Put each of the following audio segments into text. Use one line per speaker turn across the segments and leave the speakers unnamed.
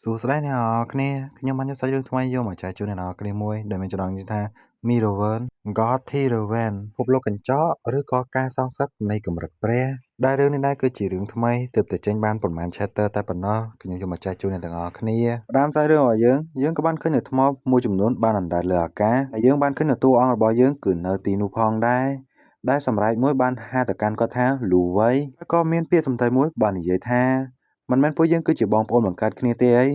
សួស្តីអ្នកនរគ្នាខ្ញុំបានយកសាច់រឿងថ្មីយកមកចែកជូនអ្នកនរគ្នាមួយដែលមានចំណងជើងថា Mirrorverse Gothirverse ភពលោកកញ្ចក់ឬក៏ការសងសឹកនៃកម្រិតព្រះដែលរឿងនេះដែរគឺជារឿងថ្មីទើបតែចេញបានប្រហែល chapter តែប៉ុណ្ណោះខ្ញុំយកមកចែកជូនអ្នកទាំងអស់គ្នាផ្ដើមសាច់រឿងរបស់យើងក៏បានឃើញនៅថ្មមួយចំនួនបានអណ្ដែតលើអាកាសហើយយើងបានឃើញនៅតួអង្គរបស់យើងគឺនៅទីនោះផងដែរដែលសម្រេចមួយបានហៅទៅកាន់គាត់ថាលូវៃហើយក៏មានពាក្យសម្ដីមួយបាននិយាយថាមិនមែនពួកយើងគឺជាបងប្អូនបង្កើតគ្នាទេអី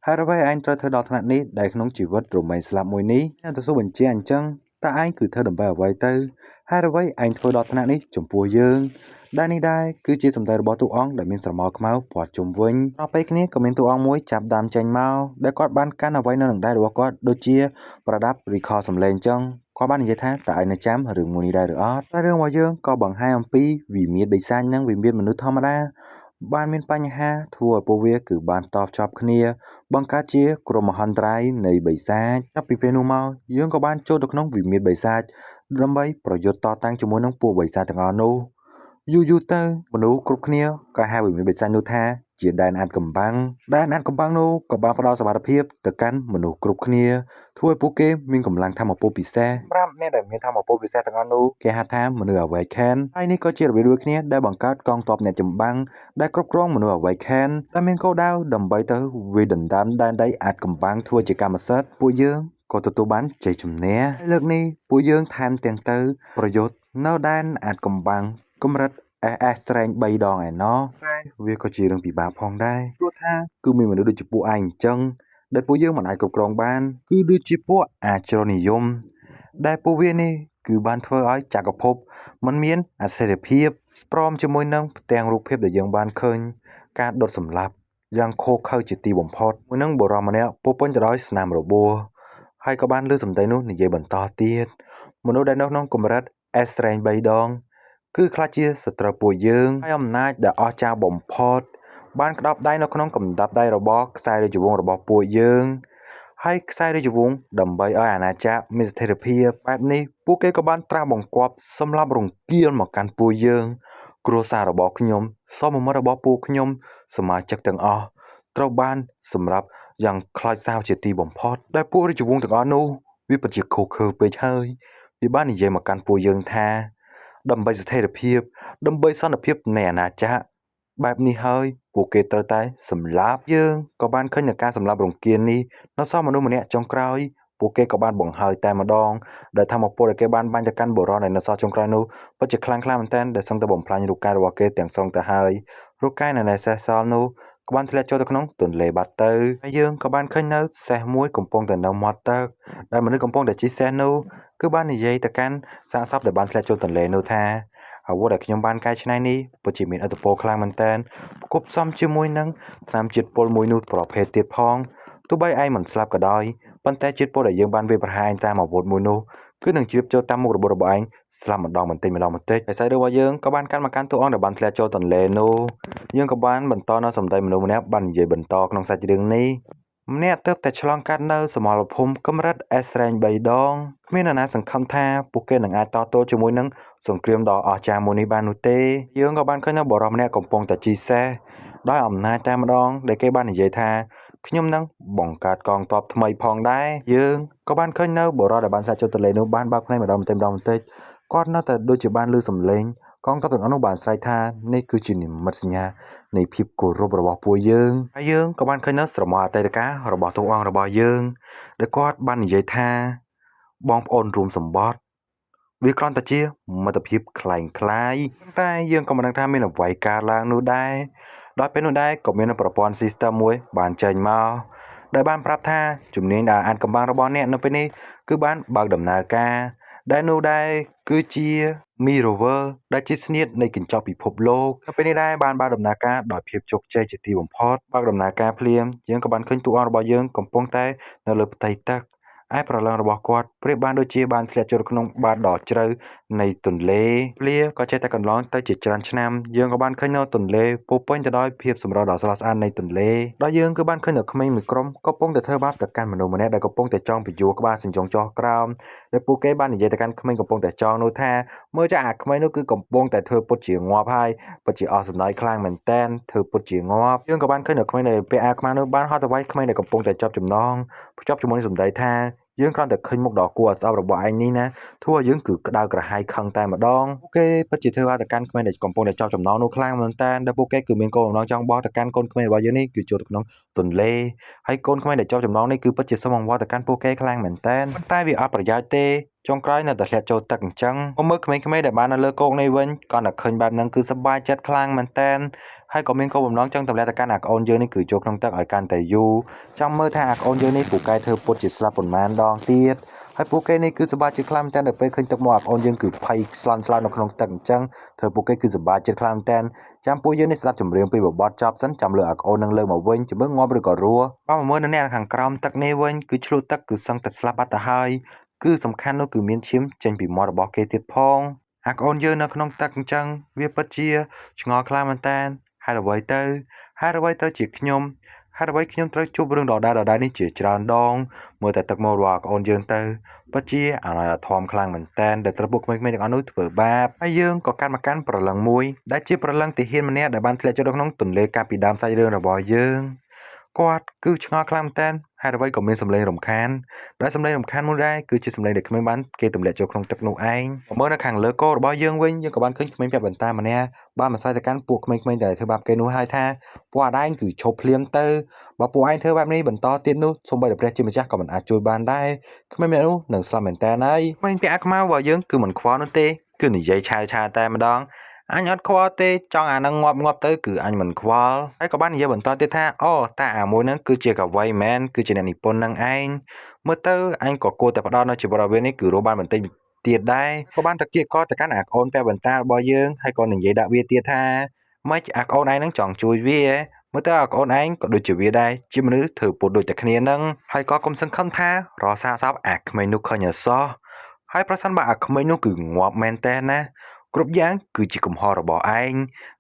ហើយអ្វីឯងត្រូវធ្វើដល់ថ្នាក់នេះដែលក្នុងជីវិតរមែងស្លាប់មួយនេះខ្ញុំទៅសួរបញ្ជាអញ្ចឹងតើឯងគឺធ្វើដើម្បីអ្វីទៅហើយអ្វីឯងធ្វើដល់ថ្នាក់នេះចំពោះយើងដែលនេះដែរគឺជាសម្ដីរបស់តួអង្គដែលមានស្រមោលខ្មៅព័ទ្ធជុំវិញដល់ពេលគ្នាក៏មានតួអង្គមួយចាប់ដើមចេញមកដែលគាត់បានកាន់អ្វីនៅនឹងដៃរបស់គាត់ដូចជាប្រដាប់ record សំឡេងអញ្ចឹងគាត់បាននិយាយថាតើឯងនៅចាំរឿងមួយនេះដែរឬអត់តែរឿងរបស់យើងក៏បង្ហាញអំពីវិមាត្របិសាចនិងវិមាត្រមនុស្សធម្មតាបានមានបញ្ហាធ្វើឲ្យពួកវាគឺបានតបជាប់គ្នាបង្កើតជាគ្រោះមហន្តរាយនៃបិសាចចាប់ពីពេលនោះមកយើងក៏បានចូលទៅក្នុងវិមាត្របិសាចដើម្បីប្រយុទ្ធតតាំងជាមួយនឹងពួកបិសាចទាំងអស់នោះយូរទៅមនុស្សគ្រប់គ្នាក៏ហៅវិមាត្របិសាចនោះថាជាដែនអាថ៌កំបាំងនោះក៏បានផ្ដល់សមត្ថភាពទៅកាន់មនុស្សគ្រប់គ្នាធ្វើឲ្យពួកគេមានកម្លាំងធម៌ពលពិសេសសម្រាប់អ្នកដែលមានធម៌ពលពិសេសទាំងអស់នោះគេហៅថាមនុស្ស Awaken ហើយនេះក៏ជារបៀបដូចគ្នាដែលបង្កើតកងទ័ពអ្នកចម្បាំងដែលគ្រប់គ្រងមនុស្ស Awaken ដែលមានគោលដៅដើម្បីទៅវាយដណ្ដើមដែនដីអាថ៌កំបាំងធ្វើជាកម្មសិទ្ធិពួកយើងក៏ទទួលបានជ័យជំនះហើយលើកនេះពួកយើងថែមទាំងទៅប្រយុទ្ធនៅដែនអាថ៌កំបាំងកម្រិត SS Strength 3 ដងឯណោះតែវាក៏ជារឿងពិបាកផងដែរព្រោះថាគឺមានមនុស្សដូចជាពួកឯងអញ្ចឹងដែលពួកយើងមិនអាចគ្រប់គ្រងបានគឺដូចជាពួកអាជ្រុលនិយមដែលពួកវានេះគឺបានធ្វើឲ្យចក្រភពมันមានអស្ថិរភាពព្រមជាមួយនឹងផ្ទាំងរូបភាពដែលយើងបានឃើញការដុតសម្លាប់យ៉ាងឃោរឃៅជាទីបំផុតមួយនឹងបុរសម្នាក់ពោពេញទៅដោយស្នាមរបួសហើយក៏បានលើសម្ដីនោះនិយាយបន្តទៀតមនុស្សដែលនៅក្នុងកម្រិត S rank 3 ដងគឺខ្លាចជាសត្រូវពួកយើងហើយអំណាចដែលអស្ចារ្យបំផុតបានក្តាប់ដៃនៅក្នុងកណ្ដាប់ដៃរបស់ខ្សែរាជវង្សរបស់ពួកយើងហើយខ្សែរាជវង្សដើម្បីឲ្យអាណាចក្រមានស្ថិរភាពបែបនេះពួកគេក៏បានត្រាស់បង្គាប់សម្រាប់រង្គាលមកកាន់ពួកយើងគ្រួសាររបស់ខ្ញុំសមមិត្តរបស់ពួកខ្ញុំសមាជិកទាំងអស់ត្រូវបានសម្រាប់យ៉ាងខ្លោចសៅជាទីបំផុតដែលពួករាជវង្សទាំងអស់នោះវាពិតជាខុសខើពេកហើយវាបាននិយាយមកកាន់ពួកយើងថាដើម្បីស្ថិរភាពដើម្បីសន្តិភាពនៃអាណាចក្របែបនេះហើយពួកគេត្រូវតែសម្លាប់យើងក៏បានឃើញនៅការសម្លាប់រង្គាលនេះនៅសល់មនុស្សម្នាក់ចុងក្រោយពួកគេក៏បានបង្ហើយតែម្ដងដែលធម្មពលដែលគេបានបាញ់ទៅកាន់បុរសដែលនៅសល់ចុងក្រោយនោះពិតជាខ្លាំងក្លាមែនទែនដែលសឹងតែបំផ្លាញរូបកាយរបស់គេទាំងស្រុងទៅហើយរូបកាយនៅសេសសល់នោះក៏បានធ្លាក់ចូលទៅក្នុងទន្លេបាត់ទៅហើយយើងក៏បានឃើញនៅសេះមួយកំពុងតែនៅមាត់ទឹកដែលមនុស្សកំពុងតែជិះសេះនោះគឺបាននិយាយទៅកាន់សាកសពដែលបានធ្លាក់ចូលទន្លេនោះថាអាវុធដែលខ្ញុំបានកែច្នៃនេះពិតជាមានឥទ្ធិពលខ្លាំងមែនទែនផ្គប់ផ្សំជាមួយនឹងថ្នាំជាតិពុលមួយនោះប្រភេទទៀតផងទោះបីឯងមិនស្លាប់ក៏ដោយប៉ុន្តែជាតិពុលដែលយើងបានវាយប្រហារឯងតាមអាវុធមួយនោះគឺនឹងជ្រាបចូលតាមមុខរបួសរបស់ឯងស្លាប់ម្ដងបន្តិចម្ដងបន្តិចហើយសាច់រឿងរបស់យើងក៏បានកាន់មកកាន់តួអង្គដែលបានធ្លាក់ចូលទន្លេនោះយើងក៏បានបន្តនៅសម្ដីមនុស្សម្នាក់បាននិយាយបន្តក្នុងសាច់រឿងនេះម្នាក់ទើបតែឆ្លងកាត់នៅសមរភូមិកម្រិត S rank 3 ដងគ្មាននរណាសង្ឃឹមថាពួកគេនឹងអាចតទល់ជាមួយនឹងសង្គ្រាមដ៏អស្ចារ្យមួយនេះបាននោះទេយើងក៏បានឃើញនៅបុរសម្នាក់កំពុងតែជិះសេះដោយអំណាចតែម្ដងដែលគេបាននិយាយថាខ្ញុំនឹងបង្កើតកងទ័ពថ្មីផងដែរយើងក៏បានឃើញនៅបុរសដែលបានសាច់ចូលទន្លេនោះបានបើកភ្នែកម្ដងបន្តិចគាត់នៅតែដូចជាបានឮសំឡេងកងទ័ពទាំងអស់នោះបានស្រែកថានេះគឺជានិមិត្តសញ្ញានៃភាពគោរពរបស់ពួកយើងហើយយើងក៏បានឃើញនៅស្រមោលអតីតកាលរបស់តួអង្គរបស់យើងដែលគាត់បាននិយាយថាបងប្អូនរួមសម្បត្តិវាគ្រាន់តែជាមិត្តភាពคล้ายៗតែយើងក៏មិនដឹងថាមានអ្វីកើតឡើងនោះដែរដល់ពេលនោះដែរក៏មានប្រព័ន្ធ system មួយបានចេញមកដែលបានប្រាប់ថាជំនាញដែលអាចកំបាំងរបស់អ្នកនៅពេលនេះគឺបានបើកដំណើរការដែលនោះដែរគឺជា Mirrorverse ដែលជាស្នៀតនៃកញ្ចក់ពិភពលោកនៅពេលនេះដែរបានបើកដំណើរការដោយភាពជោគជ័យជាទីបំផុតបើកដំណើរការភ្លាមយើងក៏បានឃើញតួអង្គរបស់យើងកំពុងតែនៅលើផ្ទៃទឹក ឯប្រឡងរបស់គាត់ប្រៀបបានដូចជាបានធ្លាក់ចូលក្នុងបាតដ៏ជ្រៅនៃទន្លេភ្លាក៏ចេះតែកន្លងទៅជាច្រើនឆ្នាំយើងក៏បានឃើញនៅទន្លេពោពេញទៅដោយភាពសម្រស់ដ៏ស្រស់ស្អាតនៃទន្លេដោយយើងគឺបានឃើញនៅក្មេងមួយក្រុមកំពុងតែធ្វើបាបទៅកាន់មនុស្សម្នាក់ដែលកំពុងតែចង់បញ្យួរក្បាលសញ្ជងចុះក្រោមដែលពួកគេបាននិយាយទៅកាន់ក្មេងកំពុងតែចង់នោះថាមើលចាអាក្មេងនោះគឺកំពុងតែធ្វើពុតជាងាប់ហើយពិតជាអស់សំណើចខ្លាំងមែនតែនធ្វើពុតជាងាប់យើងក៏បានឃើញនៅក្មេងដែលពាក់អាវខ្មៅនោះបានហត់ទៅវាយក្មេងដែលកំពុងតែជាប់ចំណងភ្ជាប់ជាមួយនឹងសម្ដីថាយើងគ្រាន់តែឃើញមុខដ៏គួរឲ្យស្អប់របស់ឯងនេះណាធ្វើឲ្យយើងគឺក្តៅក្រហាយខឹងតែម្ដងពួកគេពិតជាធ្វើឲ្យទៅកាន់ក្មេងដែលកំពុងតែជាប់ចំណងនោះខ្លាំងមែនតើដែលពួកគេគឺមានគោលបំណងចង់បោះទៅកាន់កូនក្មេងរបស់យើងនេះគឺចូលទៅក្នុងទន្លេហើយកូនក្មេងដែលជាប់ចំណងនេះគឺពិតជាសុំអង្វរទៅកាន់ពួកគេខ្លាំងមែនតើប៉ុន្តែវាអត់ប្រយោជន៍ទេចុងក្រោយនៅតែធ្លាក់ចូលទឹកអញ្ចឹងមកមើលក្មេងៗដែលបាននៅលើគោកនេះវិញគាត់តែឃើញបែបហ្នឹងគឺសប្បាយចិត្តខ្លាំងមែនតើហើយក៏មានគោលបំណងចង់ទម្លាក់ទៅកាន់អាក្អូនយើងនេះគឺចូលក្នុងទឹកឲ្យកាន់តែយូរចាំមើលថាអាក្អូនយើងនេះពូកែធ្វើពុតជាស្លាប់ប៉ុន្មានដងទៀតហើយពួកគេនេះគឺសប្បាយចិត្តខ្លាំងមែនតើដល់ពេលឃើញទឹកមកអាក្អូនយើងគឺភ័យស្លន់ស្លោនៅក្នុងទឹកអញ្ចឹងធ្វើពួកគេគឺសប្បាយចិត្តខ្លាំងមែនតើចាំពួកយើងនេះស្ដាប់ចម្រៀងពីបបតចប់សិនចាំលើអាក្អូននឹងលើកមកវិញជំរឿងាប់ឬក៏រស់បើមើលនៅអ្នកខាងក្រោមទឹកនេះវិញគឺឆ្លូតទឹកគឺសឹងតែស្លាប់បាត់ទៅហើយគឺសំខាន់នោះគឺមានឈាមចេញពីមាត់របស់គេទៀតផងអាក្អូនយើងនៅក្នុងទឹកអញ្ចឹងវាពិតជាឆ្ងល់ខ្លាំងមែនតើហេតុអ្វីទៅជាខ្ញុំហេតុអ្វីខ្ញុំត្រូវជួបរឿងដដែលនេះជាច្រើនដងមើលតែទឹកមករបស់អាក្អូនយើងទៅពិតជាអាណត្តិធម៌ខ្លាំងមែនតើដែលត្រូវពួកក្មេងៗទាំងអស់នោះធ្វើបាបហើយយើងក៏កាន់មកកាន់ប្រលឹងមួយដែលជាប្រលឹងទាហានម្នាក់ដែលបានធ្លាក់ចូលទៅក្នុងទន្លេកាលពីដើមសាច់រឿងរបស់យើងគាត់គឺឆ្ងល់ខ្លាំងមែនតើហេតុអ្វីក៏មានសម្លេងរំខានដែលសម្លេងរំខានមួយដែរគឺជាសម្លេងដែលក្មេងបានគេទម្លាក់ចូលក្នុងទឹកនោះឯងមើលនៅខាងលើគោរបស់យើងវិញយើងក៏បានឃើញក្មេងពាក់បន្តាម្នាក់បានមកស្រែកទៅកាន់ពួកក្មេងៗដែលធ្វើបាបគេនោះហើយថាពួកអដែងគឺឈប់ភ្លាមទៅបើពួកឯងធ្វើបែបនេះបន្តទៀតនោះសូម្បីតែព្រះជាម្ចាស់ក៏មិនអាចជួយបានដែរក្មេងម្នាក់នោះនឹងស្លាប់មែនតើហើយក្មេងពាក់អាវខ្មៅរបស់យើងគឺមិនខ្វល់នោះទេគឺនិយាយឆាវតែម្ដងអញអត់ខ្វល់ទេចង់អានឹងងាប់ទៅគឺអញមិនខ្វល់ហើយក៏បាននិយាយបន្តទៀតថាអូតាអាមួយហ្នឹងគឺជាកវីមែនគឺជាអ្នកនិពន្ធនឹងឯងមើលទៅអញក៏គួរតែផ្ដល់នៅជីវិតរបស់វានេះគឺរស់បានបន្តិចទៀតដែរក៏បានតែគៀកកទៅកាន់អាក្អូនពាក់បន្តារបស់យើងហើយក៏និយាយដាក់វាទៀតថាម៉េចអាក្អូនឯងនឹងចង់ជួយវាមើលទៅអាក្អូនឯងក៏ដូចជាវាដែរជាមនុស្សធ្វើពុតដូចតែគ្នានឹងហើយក៏កុំសង្ឃឹមថារកសារសពអាក្មេងនោះឃើញអសោះហើយប្រសិនបើអាក្មេងនោះគឺងាប់មែនតើណាគ្រប់យ៉ាងគឺជាកំហុសរបស់ឯង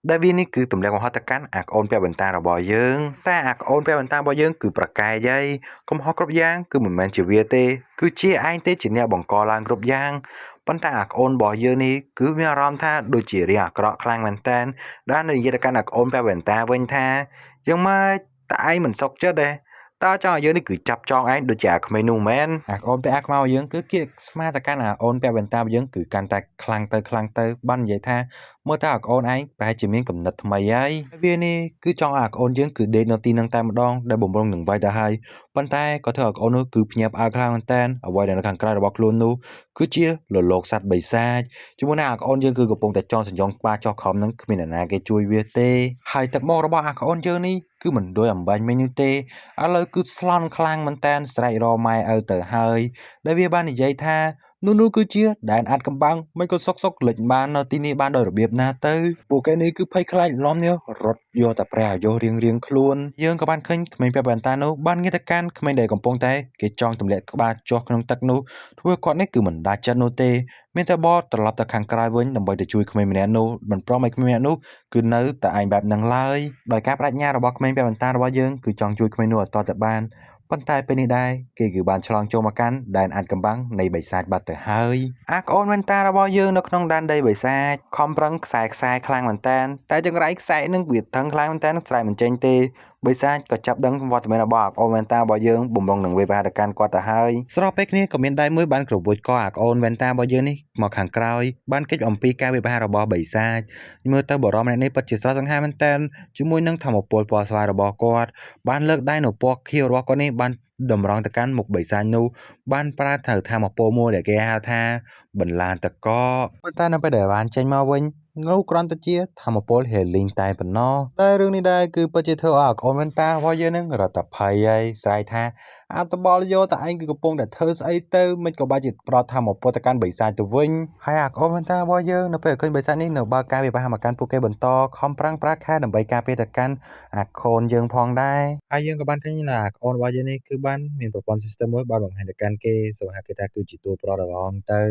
ដែលវានេះគឺទម្លាក់កំហុសទៅកាន់អាក្អូនពាក់បន្តារបស់យើងតែអាក្អូនពាក់បន្តារបស់យើងគឺប្រកែកហើយកំហុសគ្រប់យ៉ាងគឺមិនមែនជាវាទេគឺជាឯងទេជាអ្នកបង្កឡើងគ្រប់យ៉ាងប៉ុន្តែអាក្អូនរបស់យើងនេះគឺមានអារម្មណ៍ថាដូចជារៀងអាក្រក់ខ្លាំងមែនតើដែលនិយាយទៅកាន់អាក្អូនពាក់បន្តាវិញថាយ៉ាងម៉េចតើឯងមិនសុខចិត្តទេតើចង់ឲ្យយើងនេះគឺចាប់ចងឯងដូចជាអាក្មេងនោះមែនអាក្អូនពាក់អាខ្មៅយើងគឺគៀកស្មាទៅកាន់អាអូនពាក់បន្តាយើងគឺកាន់តែខ្លាំងទៅបាននិយាយថាមើលតើអាក្អូនឯងប្រហែលជាមានកំណត់ថ្មីហើយវានេះគឺចង់ឲ្យអាក្អូនយើងគឺដេកនៅទីនឹងតែម្ដងដែលបំរុងនឹងវាយទៅហើយប៉ុន្តែក៏ធ្វើឲ្យអាក្អូននោះគឺភ្ញាក់ផ្អើលខ្លាំងមែនតើអ្វីដែលនៅខាងក្រៅរបស់ខ្លួននោះគឺជាលលោកសត្វបិសាចជាមួយនឹងអាក្អូនយើងគឺកំពុងតែចងសញ្ញងក្បាលចុះខំនឹងគ្មានអ្នកណាគេជួយវាទេហើយទឹកមករបស់អាក្អូនយើងនេះគឺមិនដូចអំបញ្ញមិញនោះទេឥឡូវគឺស្លន់ខ្លាំងមែនតើស្រែករម៉ែឪទៅហើយដែលវាបាននិយាយថានោះគឺជាដែនអាត់កំបាំងមិនក៏សុកលេចបាននៅទីនេះបានដោយរបៀបណាទៅពួកគេនេះគឺភ័យខ្លាចលំនេះរត់យកតែព្រះអាយុរៀងខ្លួនយើងក៏បានឃើញក្មេងពាក់បន្តានោះបានងាកទៅកាន់ក្មេងដែលកំពុងតែគេចង់ទម្លាក់ក្បាលចុះក្នុងទឹកនោះធ្វើគាត់នេះគឺមិនដាច់ចិត្តនោះទេមានតែបត់ត្រឡប់ទៅខាងក្រៅវិញដើម្បីទៅជួយក្មេងម្នាក់នោះមិនព្រមឲ្យក្មេងម្នាក់នោះគឺនៅតែឯងបែបហ្នឹងឡើយដោយការបដិញ្ញារបស់ក្មេងពាក់បន្តារបស់យើងគឺចង់ជួយក្មេងនោះឲ្យតទៅបានប៉ុន្តែពេលនេះដែរគេគឺបានឆ្លងចូលមកកាន់ដែនអាត់កំបាំងនៃបិសាចបាត់ទៅហើយអាក្អូនវ៉ែនតារបស់យើងនៅក្នុងដែនដីបិសាចខំប្រឹងខ្សែខ្លាំងមែនតែចង្រៃខ្សែនឹងវាថឹងខ្លាំងមែនស្រែកមិនចេញទេបិសាចក៏ចាប់ដឹងវត្តមានរបស់អាក្អូនវ៉ែនតារបស់យើងបំរុងនឹងវាយប្រហារទៅកាន់គាត់ទៅហើយស្របពេលគ្នាក៏មានដៃមួយបានក្រវួចកអាក្អូនវ៉ែនតារបស់យើងនេះមកខាងក្រោយបានគេចអំពីការវាយប្រហាររបស់បិសាចមើលទៅបរិមម្នាក់នេះពិតជាស្រស់សង្ហាមែនជាមួយនឹងធម្មពលពណ៌ស្វាយរបស់គាត់បានលើកដៃនៅពណ៌ខៀវរបស់គាត់នេះបានតម្រង់ទៅកាន់មុខបិសាចនោះបានប្រើទៅធម្មពលមួយដែលគេហៅថាបន្លាតកប៉ុន្តែនៅពេលដែលបានចេញមកវិញ នោះគ្រាន់តែជាធម្មពលហេលីងតែប៉ុណ្ណោះតែរឿងនេះដែរគឺពិតជាធ្វើឲ្យកូនវិញតារបស់យើងនឹងរត់តែភ័យហើយស្រែកថាអត្តបលយោតែឯងគឺកំពុងតែធ្វើស្អីទៅមិនក៏បាច់ជាប្រត់ធម្មពលទៅកាន់បិសាចទៅវិញហើយអាកូនវិញតារបស់យើងនៅពេលឃើញបិសាចនេះនៅបើកការវិបាកមកកាន់ពួកគេបន្តខំប្រឹងប្រាខែដើម្បីការពារទៅកាន់អាកូនយើងផងដែរហើយយើងក៏បានឃើញថាអាកូនរបស់យើងនេះគឺបានមានប្រព័ន្ធ system មួយបានបង្ហាញទៅកាន់គេសម្រាប់គេថាគឺជាតួប្រដរបស់ទៅ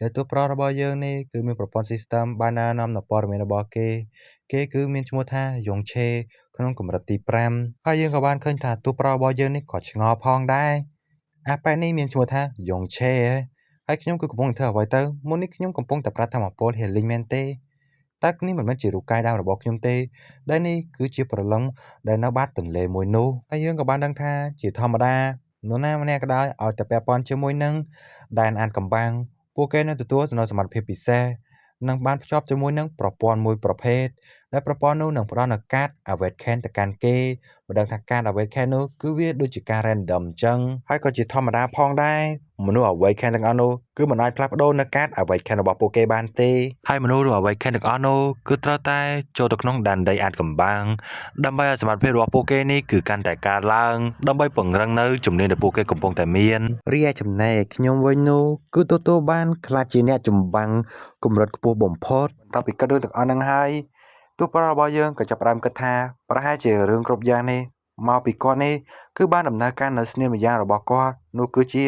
ដែលតួប្ររបស់យើងនេះគឺមានប្រព័ន្ធ system បានណែនាំនៅព័ត៌មានរបស់គេគឺមានឈ្មោះថាយងឆេក្នុងកម្រិតទី5ហើយយើងក៏បានឃើញថាតួប្ររបស់យើងនេះក៏ឆ្ងល់ផងដែរអាប៉ែនេះមានឈ្មោះថាយងឆេហើយខ្ញុំគឺកំពុងធ្វើអ្វីទៅមុននេះខ្ញុំកំពុងតែប្រាប់ធម្មពល healing មែនទេតែនេះមិនមែនជារូបកាយដើមរបស់ខ្ញុំទេដែលនេះគឺជាព្រលឹងដែលនៅបាតទន្លេមួយនោះហើយយើងក៏បានដឹងថាជាធម្មតានរណាម្នាក់ក៏ដោយឲ្យតែពាក់ព័ន្ធជាមួយនឹងដែនអានកំបាំងពួកគេនឹងទទួលនៅសមត្ថភាពពិសេសនឹងបានភ្ជាប់ជាមួយនឹងប្រព័ន្ធមួយប្រភេទដែលប្រព័ន្ធនោះនឹងផ្ដល់នូវកាត Awaken ទៅកាន់គេមិនដឹងថាកាត Awaken នោះគឺវាដូចជាការ random អញ្ចឹងហើយក៏ជាធម្មតាផងដែរមនុស្ស Awaken ទាំងអស់នោះគឺមិនអាចផ្លាស់ប្ដូរនៅកាត Awaken របស់ពួកគេបានទេហើយមនុស្ស Awaken ទាំងអស់នោះគឺត្រូវតែចូលទៅក្នុងដែនដីអាតកំបាំងដើម្បីឲ្យសមត្ថភាពរបស់ពួកគេនេះគឺកាន់តែកើនឡើងដើម្បីពង្រឹងនៅជំនាញដែលពួកគេកំពុងតែមានរីឯចំណែកខ្ញុំវិញនោះគឺទទួលបានខ្លាចជាអ្នកចម្បាំងកម្រិតខ្ពស់បំផុតបន្ទាប់ពីគិតរឿងទាំងអស់ហ្នឹងហើយទូប្ររបស់យើងក៏ចាប់ផ្ដើមគិតថាប្រហែលជារឿងគ្រប់យ៉ាងនេះមកពីគាត់នេះគឺបានដំណើរការនៅស្នាមយ៉ាងរបស់គាត់នោះគឺជា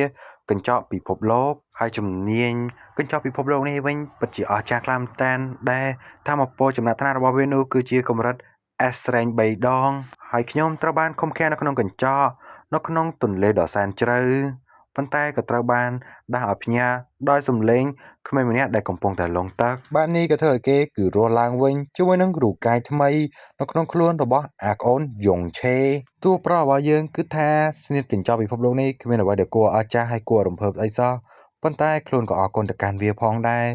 កញ្ចក់ពិភពលោកហើយជំនាញកញ្ចក់ពិភពលោកនេះវិញពិតជាអស្ចារ្យខ្លាំងមែនទែនដែលធម្មពលចំណាត់ថ្នាក់របស់វានោះគឺជាកម្រិត S ស្រេង3ដងហើយខ្ញុំត្រូវបានឃុំឃាំងនៅក្នុងកញ្ចក់នៅក្នុងទន្លេដ៏សែនជ្រៅប៉ុន្តែក៏ត្រូវបានដាស់ឲ្យផ្ញើដោយសំឡេងក្មេងម្នាក់ដែលកំពុងតែលង់ទឹកបែបនេះក៏ធ្វើឲ្យគេគឺរស់ឡើងវិញជាមួយនឹងរូបកាយថ្មីនៅក្នុងខ្លួនរបស់អាកូនយងឆេតួប្ររបស់យើងគឺថាស្នៀតកញ្ចក់ពិភពលោកនេះគ្មានអ្វីដែលគួរអស្ចារ្យហើយគួររំភើបអីសោះប៉ុន្តែខ្លួនក៏អរគុណទៅកាន់វាផងដែរ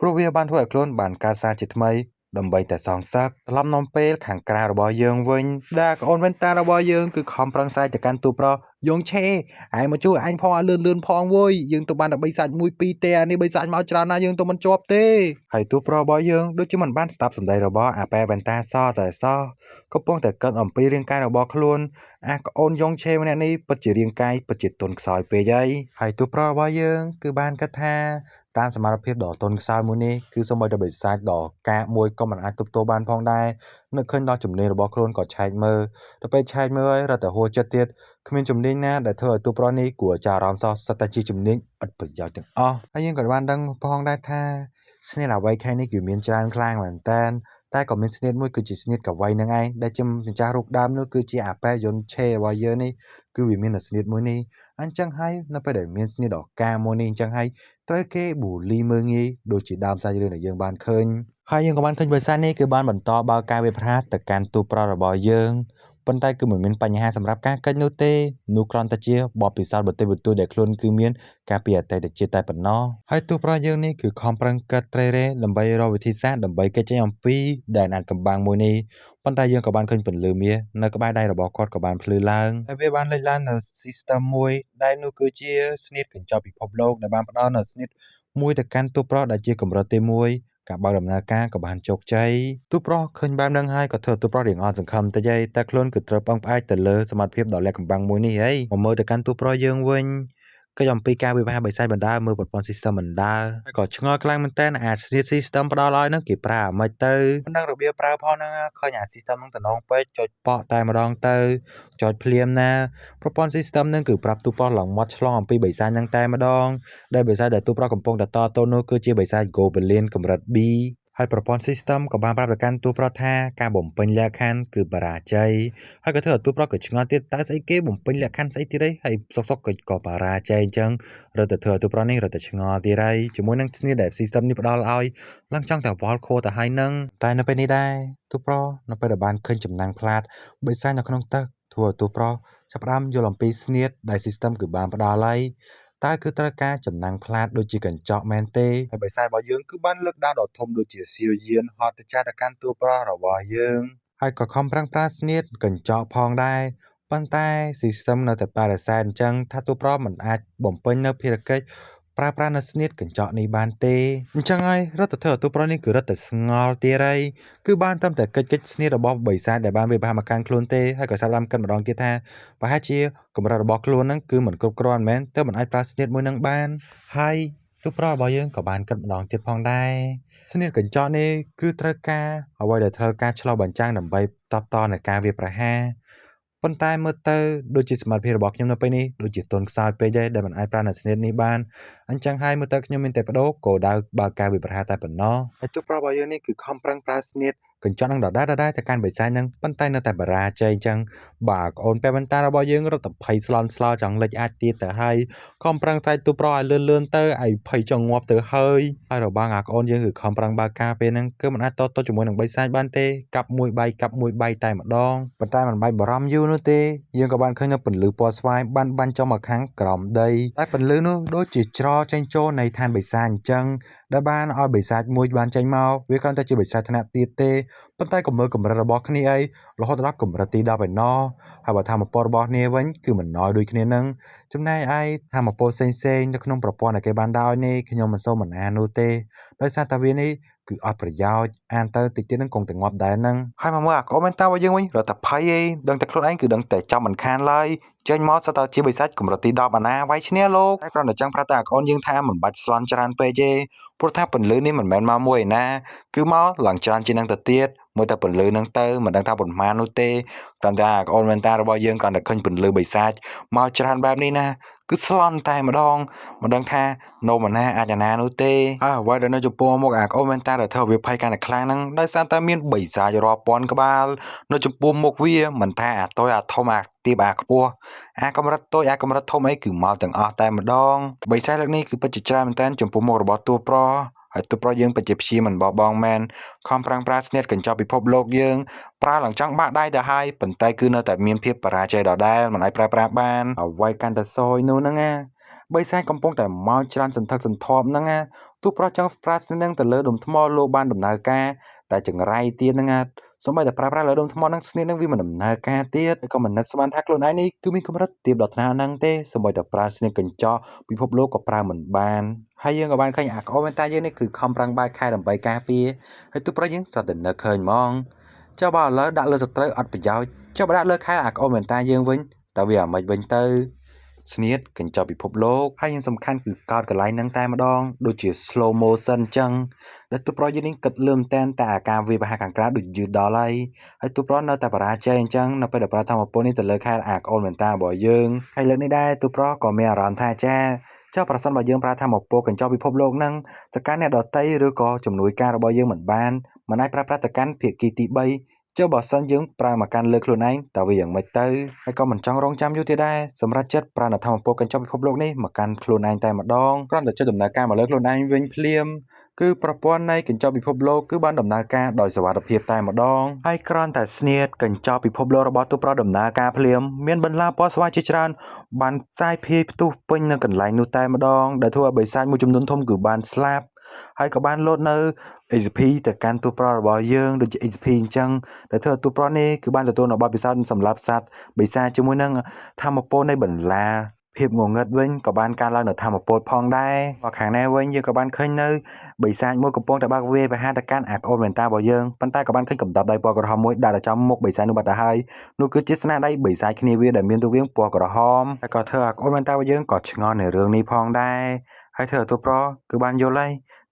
ព្រោះវាបានធ្វើឲ្យខ្លួនបានកើតសារជាថ្មីដើម្បីតែសងសឹកត្រឡប់នាំពេលខាងក្រៅរបស់យើងវិញដែលកូនវ៉ែនតារបស់យើងគឺខំប្រឹងស្រែកទៅកាន់ទូប្រយងឆេឯងមកជួយអញផងឲ្យលឿនផងវុយយើងទៅបានតែ3សាច់1 2ទេអានេះ3សាច់មកច្រើនណាស់យើងទៅមិនជាប់ទេហើយទូប្ររបស់យើងដូចជាមិនបានស្ដាប់សម្ដីរបស់អាប៉ែវ៉ែនតាសតែសោះកំពុងតែគិតអំពីរាងកាយរបស់ខ្លួនអាកូនយងឆេម្នាក់នេះពិតជារាងកាយពិតជាទន់ខ្សោយពេកហើយទូប្ររបស់យើងគឺបានគិតថាតាមសមត្ថភាពដ៏ទន់ខ្សោយមួយនេះគឺសូម្បីតែបិសាចដ៏កាកមួយក៏មិនអាចទប់ទល់បានផងដែរនឹកឃើញដល់ជំនាញរបស់ខ្លួនក៏ឆែកមើលទៅពេលឆែកមើលហើយរត់តែហួចចិត្តទៀតគ្មានជំនាញណាដែលធ្វើឲ្យទូប្រនេះគួរចាប់អារម្មណ៍សោះសុទ្ធតែជាជំនាញឥតប្រយោជន៍ទាំងអស់ហើយយើងក៏បានដឹងផងដែរថាស្នេហ៍អ្វីខែនេះគឺមានច្រើនខ្លាំងមែនតើតែក៏មានស្នៀតមួយគឺជាស្នៀតកវីនឹងឯងដែលជាម្ចាស់រូបដើមនោះគឺជាអាប៉ែយុនឆេរបស់យើងនេះគឺវាមានស្នៀតមួយនេះអញ្ចឹងហើយនៅពេលដែលមានស្នៀតដ៏កាមួយនេះអញ្ចឹងហើយត្រូវគេប៊ូលីមើងងាយដូចជាដើមសាច់រឿងដែលយើងបានឃើញហើយយើងក៏បានឃើញបរិស័ទនេះគឺបានបន្តបើកការវាប្រាទៅកាន់ទូប្ររបស់យើងប៉ុន្តែគឺមិនមានបញ្ហាសម្រាប់ការកិច្ចនោះទេនោះគ្រាន់តែជាបទពិសោធន៍បន្តិចបន្តួចដែលខ្លួនគឺមានការពីអតីតជាតិតែប៉ុណ្ណោះហើយទូប្រយើងនេះគឺខំប្រឹងកាត់ត្រេរ៉េដើម្បីរកវិធីសាស្ត្រដើម្បីកិច្ចចេញអំពីដែនអានកំបាំងមួយនេះប៉ុន្តែយើងក៏បានឃើញពន្លឺមាសនៅក្បែរដៃរបស់គាត់ក៏បានភ្លឺឡើងហើយវាបានលេចឡើងនៅ system មួយដែលនោះគឺជាស្នៀតកញ្ចក់ពិភពលោកដែលបានផ្ដល់នៅស្នៀតមួយទៅកាន់ទូប្រដែលជាកម្រិតទី1ការបើកដំណើរការក៏បានជោគជ័យទូប្រឃើញបែបហ្នឹងហើយក៏ធ្វើទូប្ររៀងអត់សង្ឃឹមតិចតែខ្លួនគឺត្រូវពឹងផ្អែកទៅលើសមត្ថភាពដ៏លាក់កំបាំងមួយនេះមកមើលទៅកាន់ទូប្រយើងវិញគេអំពីការវិវាទបិសាចបណ្ដាមើលប្រព័ន្ធ system បណ្ដាហើយក៏ឆ្ងល់ខ្លាំងមែនតើអាចស្នៀត system ផ្ដល់ឲ្យនឹងគេប្រើអាម៉េចទៅមិនដឹងរបៀបប្រើផងហ្នឹងឃើញអា system ហ្នឹងតំណងពេកចុចប៉ក់តែម្ដងទៅចុចភ្លាមណាប្រព័ន្ធ system ហ្នឹងគឺប្រាប់ទូប្រឡើងមាត់ឆ្លងអំពីបិសាចហ្នឹងតែម្ដងដែលបិសាចដែលទូប្រកំពុងតតូននោះគឺជាបិសាច Goblin កម្រិត B ហើយប្រព័ន្ធ system ក៏បានប្រាប់ទៅកាន់ទូប្រថាការបំពេញលក្ខខណ្ឌគឺបរាជ័យហើយក៏ធ្វើឲ្យទូប្រក៏ឆ្ងល់ទៀតតើស្អីគេបំពេញលក្ខខណ្ឌស្អីទៀតហើយសុកក៏បរាជ័យអញ្ចឹងរត់ទៅធ្វើឲ្យទូប្រនេះរត់ទៅឆ្ងល់ទៀតហើយជាមួយនឹងស្នៀតដែល system នេះផ្ដល់ឲ្យឡើងចង់តែវល់ខួរទៅហើយនឹងតែនៅពេលនេះដែរទូប្រនៅពេលដែលបានឃើញចំណាំងផ្លាតបិសាចនៅក្នុងទឹកធ្វើឲ្យទូប្រចាប់ផ្ដើមយល់អំពីស្នៀតដែល system គឺបានផ្ដល់ឲ្យតើគឺត្រូវការចំណាំងផ្លាតដូចជាកញ្ចក់មែនទេហើយបិសាចរបស់យើងគឺបានលើកដាវដ៏ធំដូចជាសៀវយានហត់ទៅចាស់ទៅកាន់ទូប្ររបស់យើងហើយក៏ខំប្រឹងប្រើស្នៀតកញ្ចក់ផងដែរប៉ុន្តែ system នៅតែបដិសេធអញ្ចឹងថាទូប្រមិនអាចបំពេញនៅភារកិច្ច ប្រើប្រាស់នៅស្នៀតកញ្ចក់នេះបានទេអញ្ចឹងហើយរដ្ឋធិទូប្រុសនេះគឺរត់តែស្ងល់ទៀតហើយគឺបានត្រឹមតែកិច្ចស្នៀតរបស់បិសាចដែលបានវាប្រហារមកកាន់ខ្លួនទេហើយក៏សាប់ឡាំកិនម្ដងទៀតថាប្រហែលជាកម្រិតរបស់ខ្លួនហ្នឹងគឺមិនគ្រប់គ្រាន់មែនទើបមិនអាចប្រើស្នៀតមួយនឹងបានហើយទូប្រុសរបស់យើងក៏បានគិតម្ដងទៀតផងដែរស្នៀតកញ្ចក់នេះគឺត្រូវការអ្វីដែលត្រូវការឆ្លុះបញ្ចាំងដើម្បីតបតនៅការវាប្រហារប៉ុន្តែមើលទៅដូចជាសមត្ថភាពរបស់ខ្ញុំនៅពេលនេះដូចជាទន់ខ្សោយពេកដែរដែលមិនអាចប្រើនៅស្នៀតនេះបានអញ្ចឹងហើយមើលទៅខ្ញុំមានតែបដូរគោលដៅបើការវាប្រហារតែប៉ុណ្ណោះហើយទូប្រុសរបស់យើងនេះគឺខំប្រឹងប្រើស្នៀតកញ្ចក់នឹងដដែលទៅកាន់បិសាចនឹងប៉ុន្តែនៅតែបរាជ័យអញ្ចឹងបាទប្អូនប៉ែបន្តារបស់យើងរត់ទៅភ័យស្លន់ស្លោចង់លេចអាចទៀតទៅហើយខំប្រឹងតែទូប្រុសឲ្យលឿនទៅឲ្យភ័យចង់ងាប់ទៅហើយរបស់ប្អូនយើងគឺខំប្រឹងបើការពេលហ្នឹងគឺមិនអាចតជាមួយនឹងបិសាចបានទេកាប់មួយបែកតែម្ដងប៉ុន្តែមិនបាច់បារម្ភយូរនោះទេយើងក៏បានឃើញនៅពន្លឺពណ៌ស្វាយបានចុះមកខាងក្រោមដីតែពន្លឺនោះដូចជាច្រចេញចូលនៃឋានបិសាចអញ្ចឹងដែលបានឲ្យបិសាចមួយបានចេញមកវាគ្រាន់តែជាបិសាចថ្នាក់ទាបទេប៉ុន្តែក៏មើលកម្រិតរបស់គ្នាអីរហូតដល់កម្រិតទី10ឯណោះហើយបើថាមពលរបស់គ្នាវិញគឺមិនណយដូចគ្នានឹងចំណែកឯថាមពលផ្សេងនៅក្នុងប្រព័ន្ធដែលគេបានដោយនេះខ្ញុំមិនសូវមិនអាននោះទេដោយសារតែវានេះគឺអត់ប្រយោជន៍អានទៅតិចទៀតនឹងគង់តែងាប់ដែរនឹងហើយមកមើលអាកុំមែនតើរបស់យើងវិញរត់តែភ័យអីដឹងតែខ្លួនឯងគឺដឹងតែចាំមិនខានឡើយចេញមកសតើជាបិសាចកម្រិតទី10អាណាវាយឈ្នះលោកតែគ្រាន់តែចង់ប្រាប់តែអាកូនយើងថាមិនបាច់ស្លន់ច្រើនពេកទេព្រោះថាពន្លឺនេះមិនមែនមកមួយឯណាគឺមកឡើងច្រើនជាងនឹងទៅទៀតមើលតែពន្លឺនឹងទៅមិនដឹងថាប៉ុន្មាននោះទេគ្រាន់តែអាកូនមែនតើរបស់យើងគ្រាន់តែឃើញពន្លឺបិសាចមកច្រើនបែបនេះណាគឺស្លន់តែម្ដងមិនដឹងថានោមណាអាចអាណានោះទេហើយអ្វីដែលនៅចំពោះមុខអាកូនមែនតើដែលធ្វើវាភ័យកាន់តែខ្លាំងហ្នឹងដោយសារតែមានបិសាចរាប់ពាន់ក្បាលនៅចំពោះមុខវាមិនថាអាតូចអាធំអាទាបអាខ្ពស់អាកម្រិតតូចអាកម្រិតធំអីគឺមកទាំងអស់តែម្ដងបិសាចលើកនេះគឺពិតជាច្រើនមែនតើចំពោះមុខរបស់តួប្រុសហើយទូប្រុសយើងពិតជាព្យាមិនបោះបង់មែនខំប្រឹងប្រើស្នៀតកញ្ចក់ពិភពលោកយើងប្រើឡើងចង់បាក់ដៃទៅហើយប៉ុន្តែគឺនៅតែមានភាពបរាជ័យដដែលមិនអាចប្រើប្រាស់បានអ្វីកាន់តែសយនោះហ្នឹងណាបិសាចកំពុងតែមកច្រើនសន្ធឹកសន្ធាប់ហ្នឹងណាទូប្រុសចង់ប្រើស្នៀតហ្នឹងទៅលើដុំថ្មលោកបានដំណើរការតែចង្រៃទៀតហ្នឹងណាសូម្បីតែប្រើប្រាស់លើដុំថ្មហ្នឹងស្នៀតហ្នឹងវាមិនដំណើរការទៀតក៏មិននឹកស្មានថាខ្លួនឯងនេះគឺមានកម្រិតទាបដល់ថ្នាក់ហ្នឹងទេសូម្បីតែប្រើស្នៀតកញ្ចក់ពិភពលោកក៏ប្រើមិនបានហើយយើងក៏បានឃើញអាក្អមតែយើងនេះគឺខំប្រឹងបែកខែដើម្បីការពារហើយទូប្រុសយើងស្រាប់តែនឹកឃើញហ្មងចុះបើឥឡូវដាក់លើសត្រូវអត់ប្រយោជន៍ចុះបើដាក់លើខែអាក្អមតែយើងវិញតើវាអាម៉េចវិញទៅស្នៀតកញ្ចក់ពិភពលោកហើយយ៉ាងសំខាន់គឺកោតកន្លែងហ្នឹងតែម្ដងដូចជា slow motion អញ្ចឹងដែលទូប្រុសយើងនេះគិតលឿនតែនតែអាការវាប្រហារខាងក្រៅដូចយឺតដល់ហើយទូប្រុសនៅតែបរាជ័យអញ្ចឹងនៅពេលដែលប្រើធម្មពលនេះទៅលើខែអាក្អមមែនតារបស់យើងហើយលើកនេះដែរទូប្រុសក៏មានអារម្មណ៍ថាចាចុះប្រសិនបើយើងប្រើធម្មពលកញ្ចក់ពិភពលោកហ្នឹងទៅកាន់អ្នកដតីឬក៏ជំនួយការរបស់យើងមិនអាចប្រើប្រាស់ទៅកាន់ភាគីទី3ចុះបើសិនយើងប្រើមកកាន់លើខ្លួនឯងតើវាយ៉ាងម៉េចទៅហើយក៏មិនចង់រងចាំយូរទៀតដែរសម្រាប់ចិត្តប្រើធម្មពលកញ្ចក់ពិភពលោកនេះមកកាន់ខ្លួនឯងតែម្ដងគ្រាន់តែចុចដំណើរការមកលើខ្លួនឯងវិញភ្លាមគឺប្រព័ន្ធនៃកញ្ចក់ពិភពលោកគឺបានដំណើរការដោយសុវត្ថិភាពតែម្ដងហើយគ្រាន់តែស្នៀតកញ្ចក់ពិភពលោករបស់ទូប្រុសដំណើរការភ្លាមមានបន្លាពណ៌ស្វាយជាច្រើនបានផ្សាយភាយផ្ទុះពេញនៅកន្លែងនោះតែម្ដងដែលធ្វើឲ្យបិសាចមួយចំនួនធំគឺបានស្លាប់ហើយក៏បានលោតនៅ XP ទៅកាន់ទូប្រុសរបស់យើងដូចជា XP អញ្ចឹងដែលធ្វើឲ្យទូប្រុសនេះគឺបានទទួលនៅបទពិសោធន៍សម្រាប់សត្វបិសាចជាមួយនឹងធម្មពលនៃបន្លាភាពងងឹតវិញក៏បានកើនឡើងនៅធម្មពលផងដែរមកខាងនេះវិញយើងក៏បានឃើញនៅបិសាចមួយកំពុងតែបើកវាប្រហារទៅកាន់អាក្អូនមែនតារបស់យើងប៉ុន្តែក៏បានឃើញកំដប់ដៃពណ៌ក្រហមមួយដាក់ទៅចំមុខបិសាចនោះបាត់ទៅហើយនោះគឺជាស្នាដៃបិសាចគ្នាវាដែលមានរូបរាងពណ៌ក្រហមហើយក៏ធ្វើអាក្អូនមែនតារបស់យើងក៏ឆ្ងល់នៅរឿងនេះផងដែរហើយធ្វើឲ្យទូប្រុសគឺបានយល់ហើ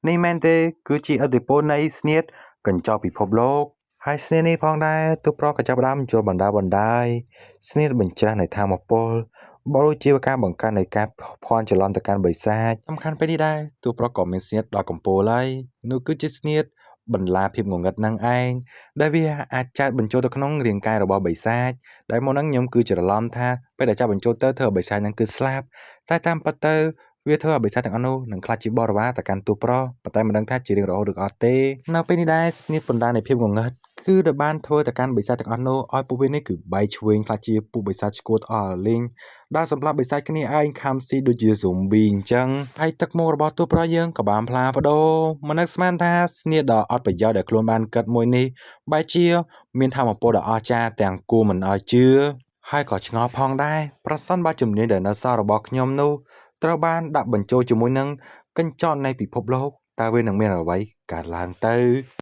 យនេះមែនទេគឺជាឥទ្ធិពលនៃស្នៀតកញ្ចក់ពិភពលោកហើយស្នៀតនេះផងដែរទូប្រុសក៏ចាប់ផ្ដើមយល់បណ្ដាយស្នៀតបញ្ច្រាស់នៃធម្មពលបើដូចជាការបង្កើននៃការភ័ន្តច្រឡំទៅកាន់បិសាចសំខាន់ពេលនេះដែរទូប្រុសក៏មានស្នៀតដល់កំពូលហើយនោះគឺជាស្នៀតបន្លាភាពងងឹតនឹងឯងដែលវាអាចចែកបញ្ចូលទៅក្នុងរាងកាយរបស់បិសាចដែលមកហ្នឹងខ្ញុំគឺច្រឡំថាពេលដែលចាប់បញ្ចូលទៅធ្វើឲ្យបិសាចហ្នឹងគឺស្លាប់តែតាមពិតទៅវាធ្វើឲ្យបិសាចទាំងអស់នោះនឹងខ្លាចជាបរិវារទៅកាន់ទូប្រុសប៉ុន្តែមិនដឹងថាជារឿងរហូតឬអត់ទេនៅពេលនេះដែរស្នៀតបណ្ដានៃភាពងងឹតគឺដែលបានធ្វើទៅកាន់បិសាចទាំងអស់នោះឲ្យពួកវានេះគឺបែកឆ្វេងខ្លាចជាពួកបិសាចឈួតអស់លេងដែលសម្រាប់បិសាចគ្នាឯងខំស៊ីដូចជា zombie អញ្ចឹងហើយទឹកមុខរបស់ទូប្រុសយើងក៏បានផ្លាស់ប្ដូរមិននឹកស្មានថាស្នៀតដ៏អត់ប្រយោជន៍ដែលខ្លួនបានកាត់មួយនេះបែរជាមានធម៌ពលដ៏អស្ចារ្យទាំងគួរមិនឲ្យជឿហើយក៏ឆ្ងល់ផងដែរប្រសិនបើជំនាញដែលនៅសល់របស់ខ្ញុំនោះ ត្រូវបានដាក់បញ្ចូលជាមួយនឹងកញ្ចក់នៃពិភពលោកតើវានឹងមានអ្វីកើតឡើងទៅ